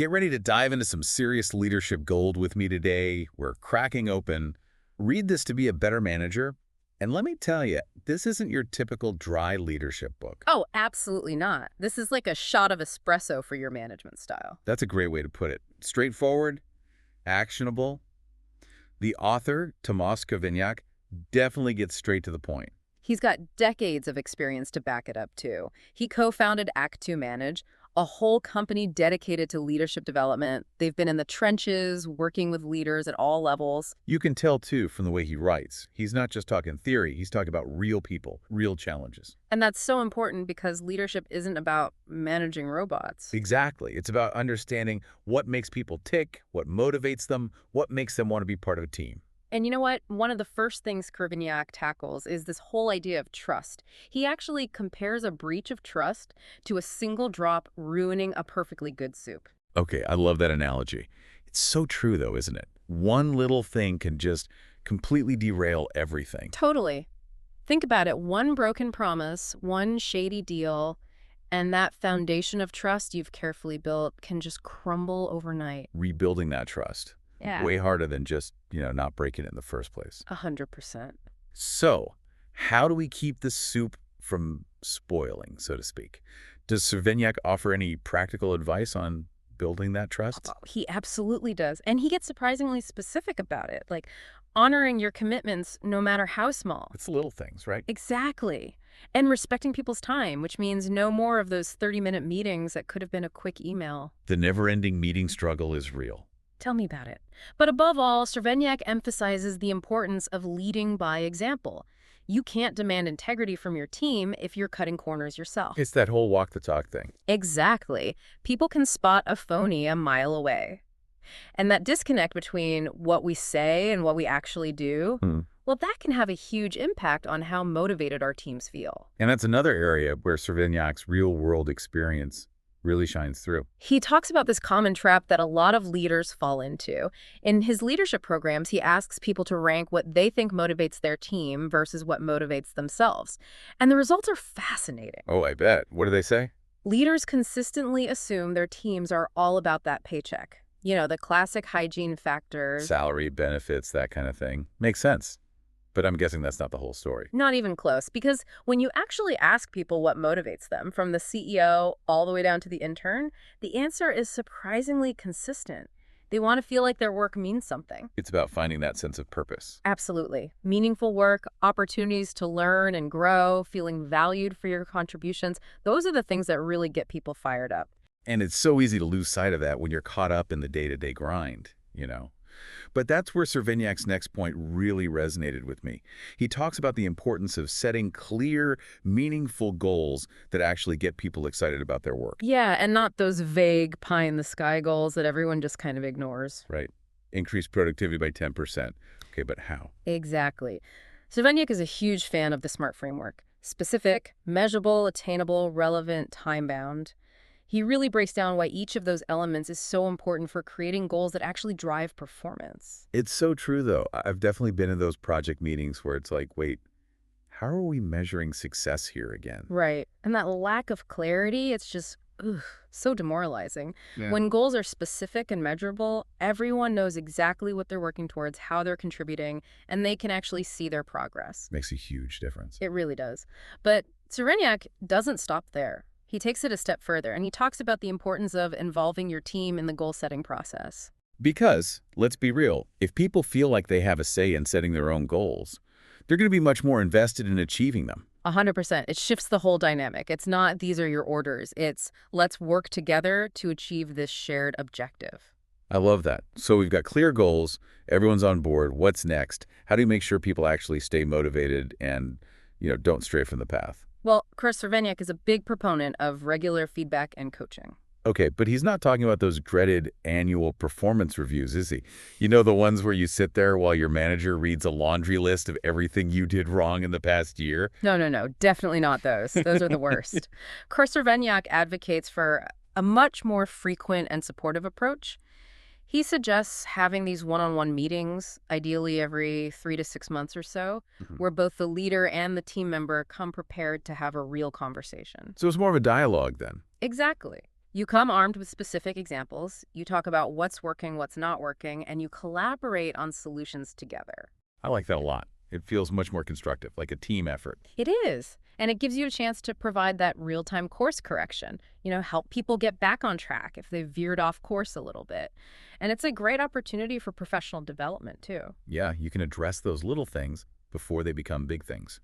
Get ready to dive into some serious leadership gold with me today. We're cracking open. Read this to be a better manager. And let me tell you, this isn't your typical dry leadership book. Oh, absolutely not. This is like a shot of espresso for your management style. That's a great way to put it. Straightforward, actionable. The author, Tamás Cservenyák, definitely gets straight to the point. He's got decades of experience to back it up, too. He co-founded Act2 Manage, a whole company dedicated to leadership development. They've been in the trenches, working with leaders at all levels. You can tell, too, from the way he writes. He's not just talking theory. He's talking about real people, real challenges. And that's so important because leadership isn't about managing robots. Exactly. It's about understanding what makes people tick, what motivates them, what makes them want to be part of a team. And you know what? One of the first things Cservenyák tackles is this whole idea of trust. He actually compares a breach of trust to a single drop ruining a perfectly good soup. Okay, I love that analogy. It's so true, though, isn't it? One little thing can just completely derail everything. Totally. Think about it. One broken promise, one shady deal, and that foundation of trust you've carefully built can just crumble overnight. Rebuilding that trust. Yeah. Way harder than just, not breaking it in the first place. 100%. So, how do we keep the soup from spoiling, so to speak? Does Cservenyák offer any practical advice on building that trust? Oh, he absolutely does. And he gets surprisingly specific about it, like honoring your commitments no matter how small. It's little things, right? Exactly. And respecting people's time, which means no more of those 30-minute meetings that could have been a quick email. The never-ending meeting struggle is real. Tell me about it. But above all, Cservenyák emphasizes the importance of leading by example. You can't demand integrity from your team if you're cutting corners yourself. It's that whole walk the talk thing. Exactly. People can spot a phony a mile away. And that disconnect between what we say and what we actually do, well, that can have a huge impact on how motivated our teams feel. And that's another area where Cservenyák's real-world experience really shines through. He talks about this common trap that a lot of leaders fall into. In his leadership programs, he asks people to rank what they think motivates their team versus what motivates themselves. And the results are fascinating. Oh, I bet. What do they say? Leaders consistently assume their teams are all about that paycheck. The classic hygiene factors. Salary, benefits, that kind of thing. Makes sense. But I'm guessing that's not the whole story. Not even close, because when you actually ask people what motivates them, from the CEO all the way down to the intern, the answer is surprisingly consistent. They want to feel like their work means something. It's about finding that sense of purpose. Absolutely. Meaningful work, opportunities to learn and grow, feeling valued for your contributions. Those are the things that really get people fired up. And it's so easy to lose sight of that when you're caught up in the day-to-day grind, But that's where Cservenyák's next point really resonated with me. He talks about the importance of setting clear, meaningful goals that actually get people excited about their work. Yeah, and not those vague pie-in-the-sky goals that everyone just kind of ignores. Right. Increase productivity by 10%. Okay, but how? Exactly. Cservenyák is a huge fan of the SMART framework. Specific, measurable, attainable, relevant, time-bound. He really breaks down why each of those elements is so important for creating goals that actually drive performance. It's so true, though. I've definitely been in those project meetings where it's like, wait, how are we measuring success here again? Right. And that lack of clarity, it's just so demoralizing. Yeah. When goals are specific and measurable, everyone knows exactly what they're working towards, how they're contributing, and they can actually see their progress. Makes a huge difference. It really does. But Cservenyák doesn't stop there. He takes it a step further, and he talks about the importance of involving your team in the goal-setting process. Because, let's be real, if people feel like they have a say in setting their own goals, they're going to be much more invested in achieving them. 100%. It shifts the whole dynamic. It's not, these are your orders. It's, let's work together to achieve this shared objective. I love that. So we've got clear goals, everyone's on board, what's next? How do you make sure people actually stay motivated and, don't stray from the path? Well, Cservenyák is a big proponent of regular feedback and coaching. Okay, but he's not talking about those dreaded annual performance reviews, is he? The ones where you sit there while your manager reads a laundry list of everything you did wrong in the past year? No. Definitely not those. Those are the worst. Cservenyák advocates for a much more frequent and supportive approach. He suggests having these one-on-one meetings, ideally every 3 to 6 months or so, where both the leader and the team member come prepared to have a real conversation. So it's more of a dialogue then. Exactly. You come armed with specific examples, you talk about what's working, what's not working, and you collaborate on solutions together. I like that a lot. It feels much more constructive, like a team effort. It is. And it gives you a chance to provide that real-time course correction, help people get back on track if they've veered off course a little bit. And it's a great opportunity for professional development, too. Yeah, you can address those little things before they become big things.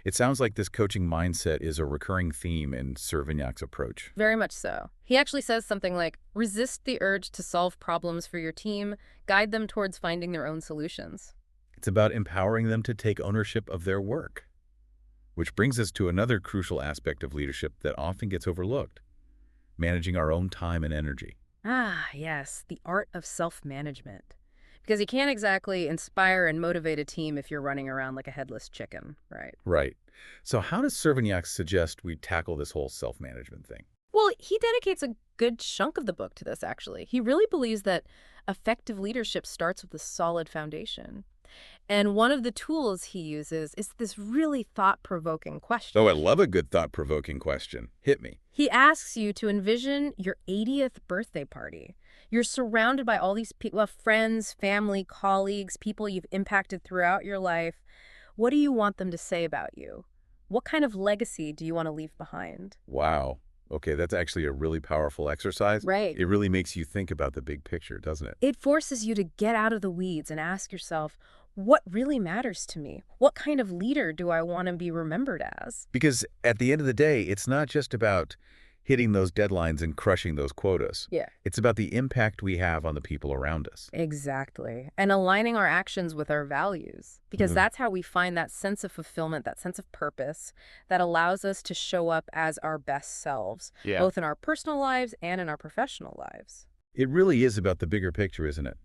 It sounds like this coaching mindset is a recurring theme in Cservenyak's approach. Very much so. He actually says something like, resist the urge to solve problems for your team, guide them towards finding their own solutions. It's about empowering them to take ownership of their work. Which brings us to another crucial aspect of leadership that often gets overlooked: managing our own time and energy. Ah, yes, the art of self-management. Because you can't exactly inspire and motivate a team if you're running around like a headless chicken, right? Right. So how does Cservenyak suggest we tackle this whole self-management thing? Well, he dedicates a good chunk of the book to this, actually. He really believes that effective leadership starts with a solid foundation. And one of the tools he uses is this really thought-provoking question. Oh, I love a good thought-provoking question. Hit me. He asks you to envision your 80th birthday party. You're surrounded by all these people, friends, family, colleagues, people you've impacted throughout your life. What do you want them to say about you? What kind of legacy do you want to leave behind? Wow. Okay, that's actually a really powerful exercise. Right. It really makes you think about the big picture, doesn't it? It forces you to get out of the weeds and ask yourself, what really matters to me? What kind of leader do I want to be remembered as? Because at the end of the day, it's not just about hitting those deadlines and crushing those quotas. Yeah. It's about the impact we have on the people around us. Exactly. And aligning our actions with our values. Because that's how we find that sense of fulfillment, that sense of purpose that allows us to show up as our best selves, both in our personal lives and in our professional lives. It really is about the bigger picture, isn't it?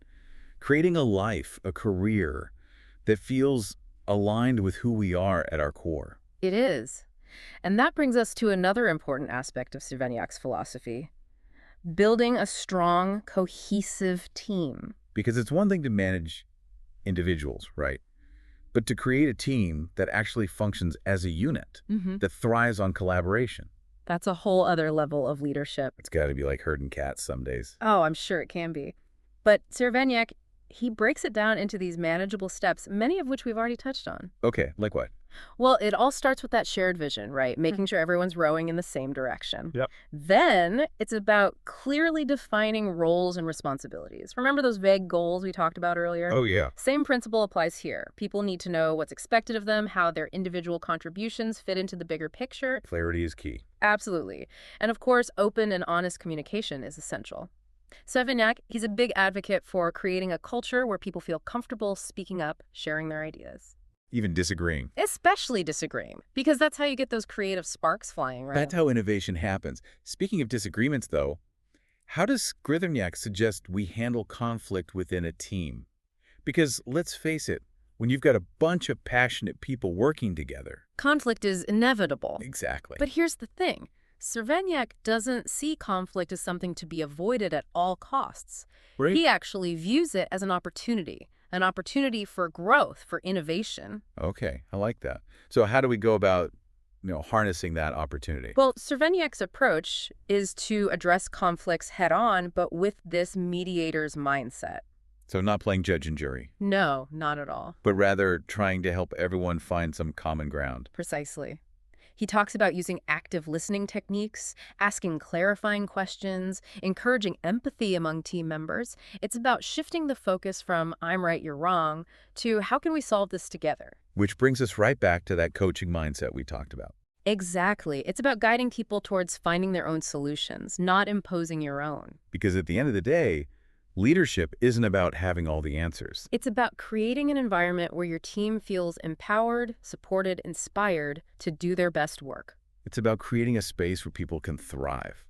Creating a life, a career that feels aligned with who we are at our core. It is. And that brings us to another important aspect of Cservenyak's philosophy: building a strong, cohesive team. Because it's one thing to manage individuals, right? But to create a team that actually functions as a unit, that thrives on collaboration. That's a whole other level of leadership. It's got to be like herding cats some days. Oh, I'm sure it can be. But Cservenyak, he breaks it down into these manageable steps, many of which we've already touched on. Okay, like what? Well, it all starts with that shared vision, right? Making sure everyone's rowing in the same direction. Yep. Then it's about clearly defining roles and responsibilities. Remember those vague goals we talked about earlier? Oh, yeah. Same principle applies here. People need to know what's expected of them, how their individual contributions fit into the bigger picture. Clarity is key. Absolutely. And of course, open and honest communication is essential. Cservenyak, he's a big advocate for creating a culture where people feel comfortable speaking up, sharing their ideas. Even disagreeing. Especially disagreeing, because that's how you get those creative sparks flying, right? That's how innovation happens. Speaking of disagreements, though, how does Cservenyak suggest we handle conflict within a team? Because let's face it, when you've got a bunch of passionate people working together. Conflict is inevitable. Exactly. But here's the thing. Cservenyak doesn't see conflict as something to be avoided at all costs. Right. He actually views it as an opportunity for growth, for innovation. Okay, I like that. So how do we go about, harnessing that opportunity? Well, Cservenyak's approach is to address conflicts head-on, but with this mediator's mindset. So not playing judge and jury. No, not at all. But rather trying to help everyone find some common ground. Precisely. He talks about using active listening techniques, asking clarifying questions, encouraging empathy among team members. It's about shifting the focus from "I'm right, you're wrong" to "how can we solve this together?" Which brings us right back to that coaching mindset we talked about. Exactly. It's about guiding people towards finding their own solutions, not imposing your own. Because at the end of the day, leadership isn't about having all the answers. It's about creating an environment where your team feels empowered, supported, inspired to do their best work. It's about creating a space where people can thrive.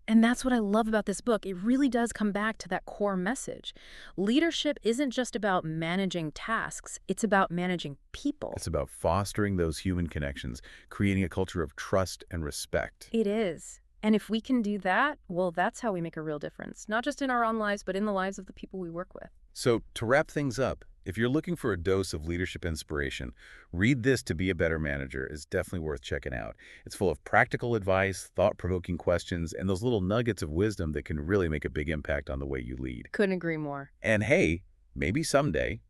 And that's what I love about this book. It really does come back to that core message. Leadership isn't just about managing tasks. It's about managing people. It's about fostering those human connections, creating a culture of trust and respect. It is. And if we can do that, well, that's how we make a real difference, not just in our own lives, but in the lives of the people we work with. So to wrap things up, If you're looking for a dose of leadership inspiration, read This to Be a Better Manager is definitely worth checking out. It's full of practical advice, thought-provoking questions, and those little nuggets of wisdom that can really make a big impact on the way you lead. Couldn't agree more. And hey, maybe someday,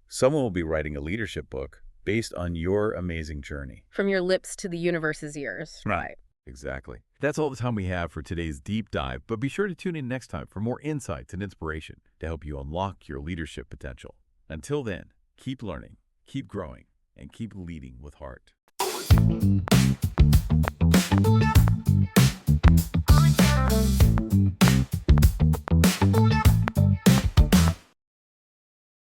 someone will be writing a leadership book based on your amazing journey. From your lips to the universe's ears. Right. Exactly. That's all the time we have for today's deep dive, but be sure to tune in next time for more insights and inspiration to help you unlock your leadership potential. Until then, keep learning, keep growing, and keep leading with heart.